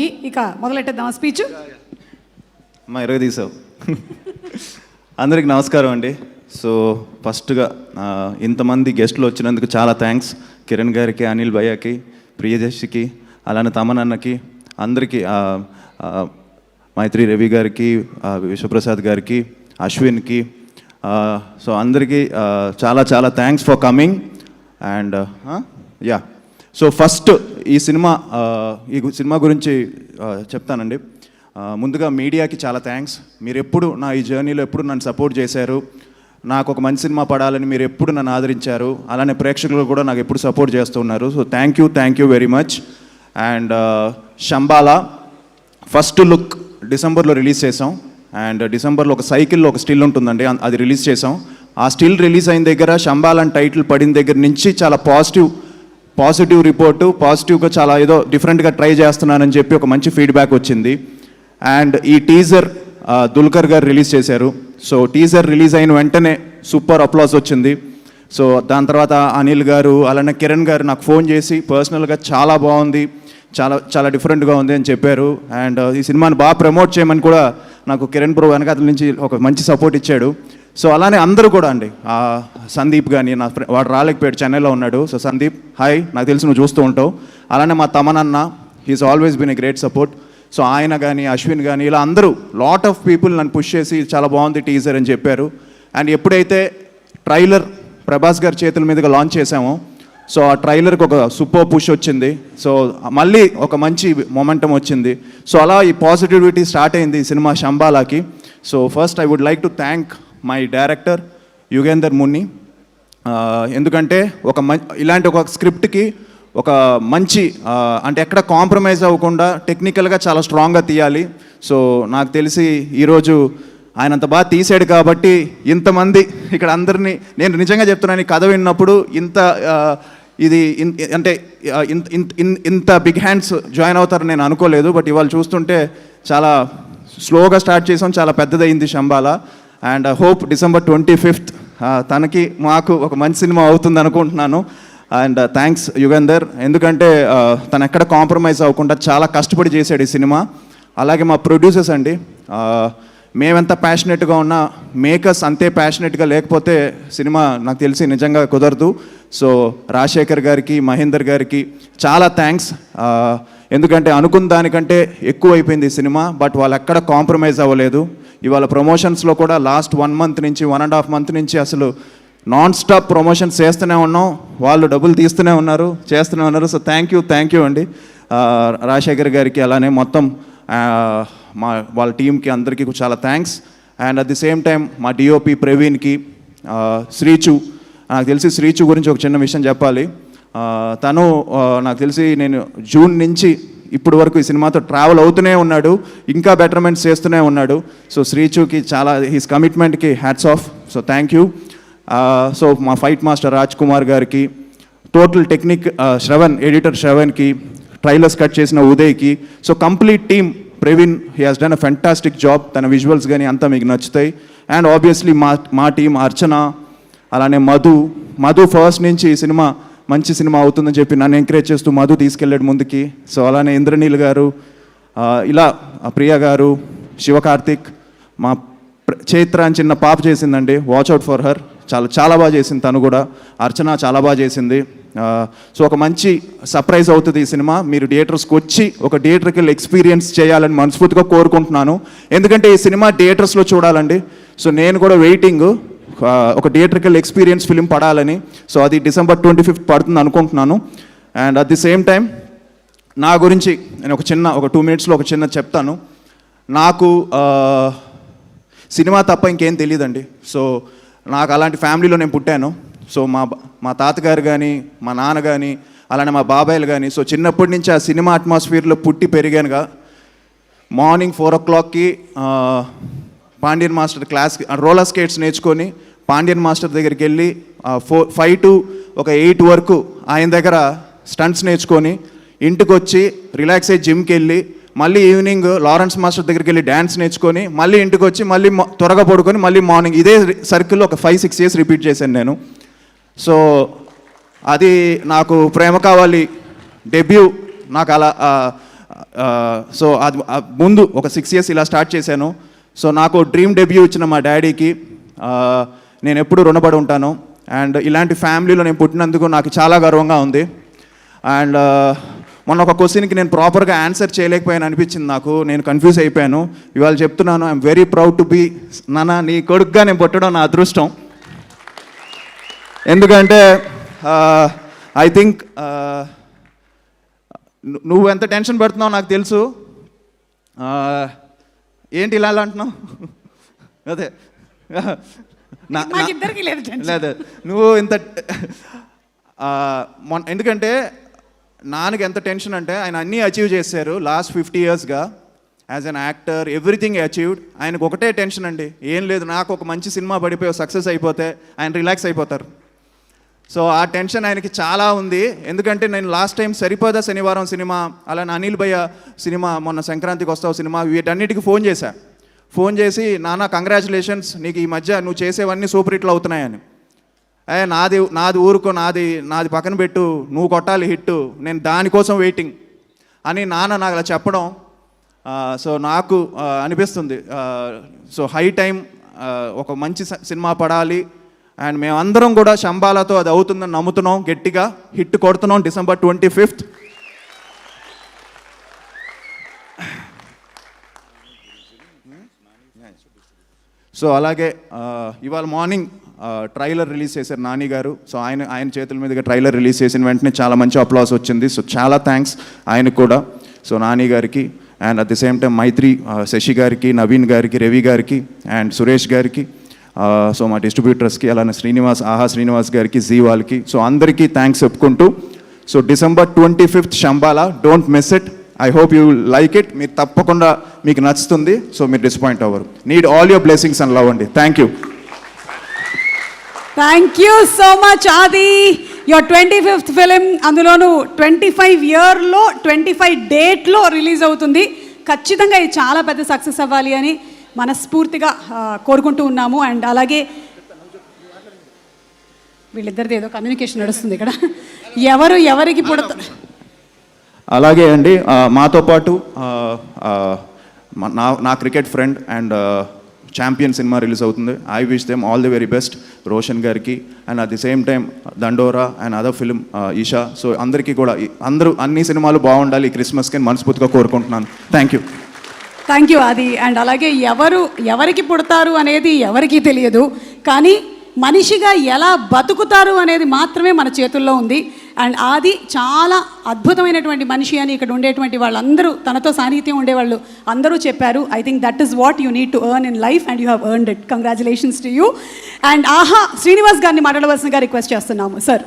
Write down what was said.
దానికి. ఇక మొదలెట్టేద్దాం స్పీచ్. అమ్మా తీసావు. అందరికి నమస్కారం అండి. సో ఫస్ట్గా ఇంతమంది గెస్టులు వచ్చినందుకు చాలా థ్యాంక్స్. కిరణ్ గారికి, అనిల్ భయ్యకి, ప్రియదర్శికి, అలానే తమనన్నకి, అందరికీ, మైత్రి రవి గారికి, విశ్వప్రసాద్ గారికి, అశ్విన్కి, సో అందరికీ చాలా చాలా thanks for coming. And yeah, so first ఈ సినిమా గురించి చెప్తానండి. ముందుగా మీడియాకి చాలా థ్యాంక్స్. మీరు ఎప్పుడు నా ఈ జర్నీలో ఎప్పుడు నన్ను సపోర్ట్ చేశారు. నాకు ఒక మంచి సినిమా పడాలని మీరు ఎప్పుడు నన్ను ఆదరించారు. అలానే ప్రేక్షకులు కూడా నాకు ఎప్పుడు సపోర్ట్ చేస్తున్నారు. So thank you very much. And Shambhala first look డిసెంబర్లో రిలీజ్ చేసాం. అండ్ డిసెంబర్లో ఒక సైకిల్లో ఒక స్టిల్ ఉంటుందండి, అది రిలీజ్ చేసాం. ఆ స్టిల్ రిలీజ్ అయిన దగ్గర శంబాలా అని టైటిల్ పడిన దగ్గర నుంచి చాలా పాజిటివ్ రిపోర్టు, పాజిటివ్గా చాలా ఏదో డిఫరెంట్గా ట్రై చేస్తున్నానని చెప్పి ఒక మంచి ఫీడ్బ్యాక్ వచ్చింది. అండ్ ఈ టీజర్ దుల్కర్ గారు రిలీజ్ చేశారు. సో టీజర్ రిలీజ్ అయిన వెంటనే సూపర్ అప్లాస్ వచ్చింది. సో దాని తర్వాత అనిల్ గారు, అలానే కిరణ్ గారు నాకు ఫోన్ చేసి పర్సనల్గా చాలా బాగుంది, చాలా డిఫరెంట్గా ఉంది అని చెప్పారు. అండ్ ఈ సినిమాని బాగా ప్రమోట్ చేయమని కూడా నాకు కిరణ్ బ్రో వెనకాల నుంచి ఒక మంచి సపోర్ట్ ఇచ్చాడు. సో అలానే అందరూ కూడా అండి, సందీప్ కానీ, వాడు రాలేకపోయాడు, చెన్నైలో ఉన్నాడు. సో సందీప్, హాయ్, నాకు తెలిసి నువ్వు చూస్తూ ఉంటావు. అలానే మా తమనన్న, he's always been a great support. So ఆయన కానీ, అశ్విన్ కానీ, ఇలా అందరూ లాట్ ఆఫ్ పీపుల్ నన్ను పుష్ చేసి చాలా బాగుంది టీజర్ అని చెప్పారు. అండ్ ఎప్పుడైతే ట్రైలర్ ప్రభాస్ గారి చేతుల మీదుగా లాంచ్ చేసామో, సో ఆ ట్రైలర్కి ఒక సూపర్ పుష్ వచ్చింది. సో మళ్ళీ ఒక మంచి మొమెంటం వచ్చింది. సో అలా ఈ పాజిటివిటీ స్టార్ట్ అయింది ఈ సినిమా శంబాలాకి. So first I would like to thank my director Yugender Muni. ఎందుకంటే ఇలాంటి ఒక స్క్రిప్ట్కి ఒక మంచి అంటే ఎక్కడ కాంప్రమైజ్ అవ్వకుండా టెక్నికల్గా చాలా స్ట్రాంగ్గా తీయాలి. సో నాకు తెలిసి ఈరోజు ఆయన అంత బాగా తీసాడు కాబట్టి ఇంతమంది ఇక్కడ అందరినీ, నేను నిజంగా చెప్తున్నాను, ఈ కథ విన్నప్పుడు ఇంత బిగ్ హ్యాండ్స్ జాయిన్ అవుతారని నేను అనుకోలేదు. బట్ ఇవాళ చూస్తుంటే చాలా స్లోగా స్టార్ట్ చేసాం, చాలా పెద్దదైంది Shambhala. And hope December 25th తనకి మాకు ఒక మంచి సినిమా అవుతుంది అనుకుంటున్నాను. అండ్ థ్యాంక్స్ యుగేందర్, ఎందుకంటే తను ఎక్కడ కాంప్రమైజ్ అవ్వకుండా చాలా కష్టపడి చేశాడు ఈ సినిమా. అలాగే మా ప్రొడ్యూసర్స్ అండి, మేమెంత ప్యాషనెట్గా ఉన్నా మేకర్స్ అంతే ప్యాషనెట్గా లేకపోతే సినిమా నాకు తెలిసి నిజంగా కుదరదు. సో రాజశేఖర్ గారికి, మహేందర్ గారికి చాలా థ్యాంక్స్. ఎందుకంటే అనుకున్న దానికంటే ఎక్కువ అయిపోయింది ఈ సినిమా, బట్ వాళ్ళు ఎక్కడ కాంప్రమైజ్ అవ్వలేదు. ఇవాళ ప్రమోషన్స్లో కూడా లాస్ట్ 1 month నుంచి 1.5 month నుంచి అసలు నాన్ స్టాప్ ప్రమోషన్స్ చేస్తూనే ఉన్నాం. వాళ్ళు డబ్బులు తీస్తూనే ఉన్నారు, చేస్తూనే ఉన్నారు. సో థ్యాంక్ యూ అండి రాజశేఖర్ గారికి, అలానే మొత్తం వాళ్ళ టీంకి అందరికీ చాలా thanks. And at the same time మా డిఓపి ప్రవీణ్కి, శ్రీచు, నాకు తెలిసి శ్రీచు గురించి ఒక చిన్న విషయం చెప్పాలి. తను నాకు తెలిసి నేను జూన్ నుంచి ఇప్పుడు వరకు ఈ సినిమాతో ట్రావెల్ అవుతూనే ఉన్నాడు, ఇంకా బెటర్మెంట్స్ చేస్తూనే ఉన్నాడు. సో శ్రీచుకి చాలా, హీస్ కమిట్మెంట్కి hats off. So thank you. So మా ఫైట్ మాస్టర్ రాజ్ కుమార్ గారికి, టోటల్ టెక్నిక్ శ్రవణ్, ఎడిటర్ శ్రవణ్కి, ట్రైలర్స్ కట్ చేసిన ఉదయ్కి, so complete team, Praveen, he has done a fantastic job. తన విజువల్స్ కానీ అంతా మీకు నచ్చుతాయి. అండ్ ఆబ్వియస్లీ మా టీం అర్చన, అలానే మధు ఫస్ట్ నుంచి ఈ సినిమా మంచి సినిమా అవుతుందని చెప్పి నన్ను ఎంకరేజ్ చేస్తూ మధు తీసుకెళ్ళాడు ముందుకి. సో అలానే ఇంద్రనీల్ గారు, ఇలా ప్రియ గారు, శివకార్తిక్, మా చైత్ర అని చిన్న పాప చేసిందండి, వాచ్ అవుట్ ఫర్ హర్, చాలా బాగా చేసింది తను కూడా. అర్చన చాలా బాగా చేసింది. సో ఒక మంచి సర్ప్రైజ్ అవుతుంది ఈ సినిమా. మీరు థియేటర్స్కి వచ్చి ఒక థియేటర్కి ఎక్స్పీరియన్స్ చేయాలని మనస్ఫూర్తిగా కోరుకుంటున్నాను. ఎందుకంటే ఈ సినిమా థియేటర్స్లో చూడాలండి. సో నేను కూడా వెయిటింగ్ ఒక థియేటర్కల్ ఎక్స్పీరియన్స్ ఫిలిం పడాలని. సో అది డిసెంబర్ 25th పడుతుంది అనుకుంటున్నాను. And at the same time నా గురించి నేను ఒక 2 minutesలో ఒక చిన్న చెప్తాను. నాకు సినిమా తప్ప ఇంకేం తెలియదండి. సో నాకు అలాంటి ఫ్యామిలీలో నేను పుట్టాను. సో మా తాతగారు కానీ, మా నాన్న కానీ, అలానే మా బాబాయిలు కానీ, సో చిన్నప్పటి నుంచి ఆ సినిమా అట్మాస్ఫియర్లో పుట్టి పెరిగానుగా. మార్నింగ్ 4 o'clockకి పాండ్యన్ మాస్టర్ క్లాస్కి రోలర్ స్కేట్స్ నేర్చుకొని పాండ్యన్ మాస్టర్ దగ్గరికి వెళ్ళి 5 to 8 వరకు ఆయన దగ్గర స్టంట్స్ నేర్చుకొని ఇంటికి వచ్చి రిలాక్స్ అయ్యి జిమ్కి వెళ్ళి మళ్ళీ ఈవినింగ్ లారెన్స్ మాస్టర్ దగ్గరికి వెళ్ళి డ్యాన్స్ నేర్చుకొని మళ్ళీ ఇంటికి వచ్చి మళ్ళీ త్వరగా పడుకొని మళ్ళీ మార్నింగ్ ఇదే సర్కిల్లో ఒక 5-6 years రిపీట్ చేశాను నేను. సో అది నాకు ప్రేమ కావాలి డెబ్యూ నాకు అలా సో అది ముందు ఒక 6 years ఇలా స్టార్ట్ చేశాను. సో నాకు డ్రీమ్ డెబ్యూ ఇచ్చిన మా డాడీకి నేను ఎప్పుడూ రుణపడి ఉంటాను. అండ్ ఇలాంటి ఫ్యామిలీలో నేను పుట్టినందుకు నాకు చాలా గర్వంగా ఉంది. అండ్ మొన్న ఒక క్వశ్చన్కి నేను ప్రాపర్గా ఆన్సర్ చేయలేకపోయాను అనిపించింది నాకు. నేను కన్ఫ్యూజ్ అయిపోయాను. ఇవాళ చెప్తున్నాను, I'm very proud to be నాన్న నీ కొడుకుగా నేను పుట్టడం నా అదృష్టం. ఎందుకంటే ఐ థింక్ నువ్వు ఎంత టెన్షన్ పడుతున్నావు నాకు తెలుసు. ఏంటి ఇలా అంటున్నావు? అదే లేదు నువ్వు ఇంత ఎందుకంటే నాన్నకి ఎంత టెన్షన్ అంటే ఆయన అన్నీ అచీవ్ చేశారు లాస్ట్ 50 yearsగా as an actor. Everything achieved. ఆయనకు ఒకటే టెన్షన్ అండి, ఏం లేదు నాకు ఒక మంచి సినిమా పడిపోయి సక్సెస్ అయిపోతే ఆయన రిలాక్స్ అయిపోతారు. సో ఆ టెన్షన్ ఆయనకి చాలా ఉంది. ఎందుకంటే నేను లాస్ట్ టైం సరిపోదా శనివారం సినిమా, అలానే అనిల్ భయ్య సినిమా, మొన్న సంక్రాంతికి వస్తావు సినిమా, వీటన్నిటికీ ఫోన్ చేసి నాన్న కంగ్రాచులేషన్స్, నీకు ఈ మధ్య నువ్వు చేసేవన్నీ సూపర్ హిట్లు అవుతున్నాయని. నాది ఊరుకో, నాది పక్కన పెట్టు, నువ్వు కొట్టాలి హిట్, నేను దానికోసం వెయిటింగ్ అని నాన్న నాకు అలా చెప్పడం. సో నాకు అనిపిస్తుంది సో హై టైం ఒక మంచి సినిమా పడాలి. అండ్ మేమందరం కూడా శంబాలతో అది అవుతుందని నమ్ముతున్నాం, గట్టిగా హిట్ కొడుతున్నాం December 25th. సో అలాగే ఇవాళ మార్నింగ్ ట్రైలర్ రిలీజ్ చేశారు నాని గారు. సో ఆయన చేతుల మీదుగా ట్రైలర్ రిలీజ్ చేసిన వెంటనే చాలా మంచి అప్లాస్ వచ్చింది. సో చాలా థ్యాంక్స్ ఆయనకు కూడా, సో నాని గారికి. And at the same time Mythri, Sasi గారికి, నవీన్ గారికి, రవి గారికి అండ్ సురేష్ గారికి, సో మా డిస్ట్రిబ్యూటర్స్కి, అలానే ఆహా శ్రీనివాస్ గారికి, జీ వాళ్ళకి, సో అందరికీ థ్యాంక్స్ చెప్పుకుంటూ, so December 25th Shambhala, don't miss it. I hope you like it. మీరు తప్పకుండా మీకు నచ్చుతుంది. సో మీరు డిసప్పాయింట్ అవ్వరు. Need all your blessings and love అండి. Thank you. Thank you so much Aadi. Your 25th film, అందులోనూ 25 yearలో 25 dateలో రిలీజ్ అవుతుంది. ఖచ్చితంగా ఇది చాలా పెద్ద సక్సెస్ అవ్వాలి అని మనస్ఫూర్తిగా కోరుకుంటూ ఉన్నాము. అండ్ అలాగే వీళ్ళిద్దరిది ఏదో కమ్యూనికేషన్ నడుస్తుంది ఇక్కడ, ఎవరికి పుడతారు. అలాగే అండి, మాతో పాటు నా cricket friend and champion cinema release అవుతుంది. I wish them all the very best, Roshan గారికి. And at the same time Dandora and other film Eesha. So అందరికీ కూడా అన్ని సినిమాలు బాగుండాలి ఈ క్రిస్మస్కి మనస్ఫూర్తిగా కోరుకుంటున్నాను. థ్యాంక్ యూ ఆది. అండ్ అలాగే ఎవరికి పుడతారు అనేది ఎవరికీ తెలియదు, కానీ మనిషిగా ఎలా బతుకుతారు అనేది మాత్రమే మన చేతుల్లో ఉంది. అండ్ ఆది చాలా అద్భుతమైనటువంటి మనిషి అని ఇక్కడ ఉండేటువంటి వాళ్ళందరూ, తనతో సాన్నిహిత్యం ఉండేవాళ్ళు అందరూ చెప్పారు. I think that is what you need to earn in life and you have earned it. Congratulations to you. And ఆహా శ్రీనివాస్ గారిని మాట్లాడవలసిందిగా రిక్వెస్ట్ చేస్తున్నాము సార్.